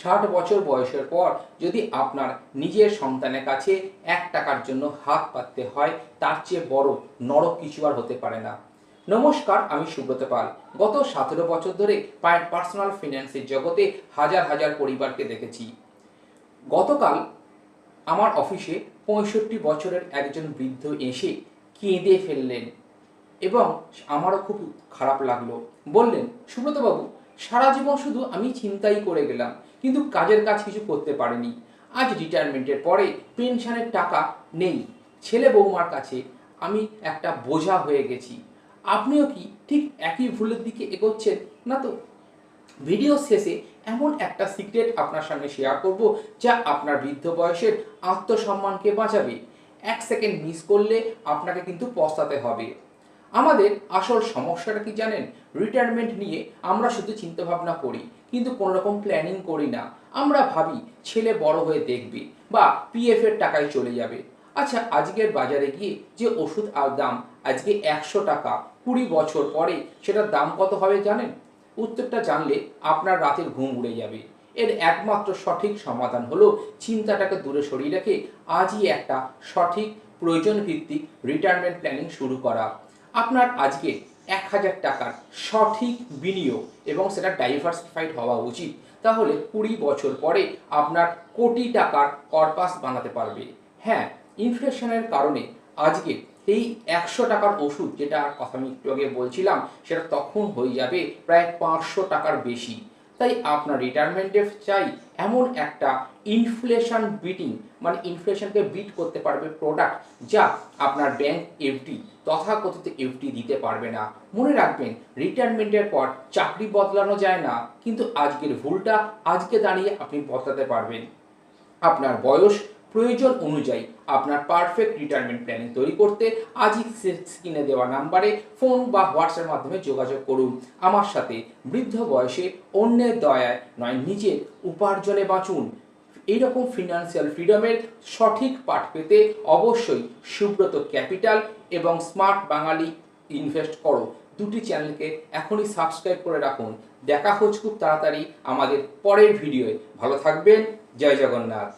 60 বছর বয়সের পর যদি আপনার নিজের সন্তানের কাছে 1 টাকার জন্য হাত পাততে হয়, তার চেয়ে বড় নরক কিছু আর হতে পারে না। নমস্কার, আমি সুব্রত পাল। গত 17 বছর ধরে পার্সোনাল ফিন্যান্সের জগতে হাজার হাজার পরিবারকে দেখেছি। গতকাল আমার অফিসে 65 বছরের একজন বৃদ্ধ এসে কেঁদে ফেললেন এবং আমারও খুব খারাপ লাগলো। বললেন, সুব্রতবাবু, সারা জীবন শুধু আমি চিন্তাই করে গেলাম, কিন্তু কাজের কাজ কিছু করতে পারিনি। আজ রিটায়ারমেন্টের পরে পেনশনের টাকা নেই, ছেলে বৌমার কাছে আমি একটা বোঝা হয়ে গেছি। আপনিও কি ঠিক একই ভুলের দিকে এগোচ্ছেন না তো? ভিডিও শেষে এমন একটা সিক্রেট আপনার সামনে শেয়ার করব, যা আপনার বৃদ্ধ বয়সের আত্মসম্মানকে বাঁচাবে। 1 সেকেন্ড মিস করলে আপনাকে কিন্তু পস্তাতে হবে। আমাদের আসল সমস্যাটা কি জানেন? রিটায়ারমেন্ট নিয়ে আমরা শুধু চিন্তাভাবনা করি, কিন্তু কোনো রকম প্ল্যানিং করি না। আমরা ভাবি ছেলে বড় হয়ে দেখবে বা পিএফ এর টাকায় চলে যাবে। আচ্ছা, আজকের বাজারে গিয়ে যে ওষুধ আর দাম আজকে 100 টাকা, 20 বছর পরে সেটার দাম কত হবে জানেন? উত্তরটা জানলে আপনার রাতের ঘুম উড়ে যাবে। এর একমাত্র সঠিক সমাধান হলো চিন্তাটাকে দূরে সরিয়ে রেখে আজই একটা সঠিক প্রয়োজন ভিত্তিক রিটায়ারমেন্ট প্ল্যানিং শুরু করা। আপনার আজকে 1000 টাকার সঠিক বিনিয়োগ এবং সেটা ডাইভার্সিফাইড হওয়া উচিত। তাহলে 20 বছর পরে আপনার কোটি টাকার কর্পাস বানাতে পারবে। হ্যাঁ, ইনফ্লেশনের কারণে আজকে এই 100 টাকার ওষুধ, যেটা কথা আমি একটু আগে বলছিলাম, সেটা তখন হয়ে যাবে প্রায় 500 টাকার বেশি। তাই আপনার রিটায়ারমেন্টে চাই এমন একটা ইনফ্লেশন বিটিং, মানে ইনফ্লেশনকে বিট করতে পারবে প্রোডাক্ট, যা আপনার ব্যাংক এফডি তথাকথিত এফডি দিতে পারবে না। মনে রাখবেন, রিটায়ারমেন্টের পর চাকরি বদলানো যায় না, কিন্তু আজকের ভুলটা আজকে দাঁড়িয়ে আপনি বদলাতে পারবেন। আপনার বয়স, প্রয়োজন অনুযায়ী আপনার পারফেক্ট রিটায়ারমেন্ট প্ল্যানিং তৈরি করতে আজই স্ক্রিনে দেওয়া নাম্বারে ফোন বা হোয়াটসঅ্যাপের মাধ্যমে যোগাযোগ করুন আমার সাথে। বৃদ্ধ বয়সে অন্যের দয়ায় নয়, নিজের উপার্জনে বাঁচুন। এইরকম ফিনান্সিয়াল ফ্রিডমের সঠিক পাঠ পেতে অবশ্যই সুব্রত ক্যাপিটাল এবং স্মার্ট বাঙালি ইনভেস্ট করো দুটি চ্যানেলকে এখনই সাবস্ক্রাইব করে রাখুন। দেখা হচ্ছে খুব তাড়াতাড়ি আমাদের পরের ভিডিওয়ে। ভালো থাকবেন। জয় জগন্নাথ।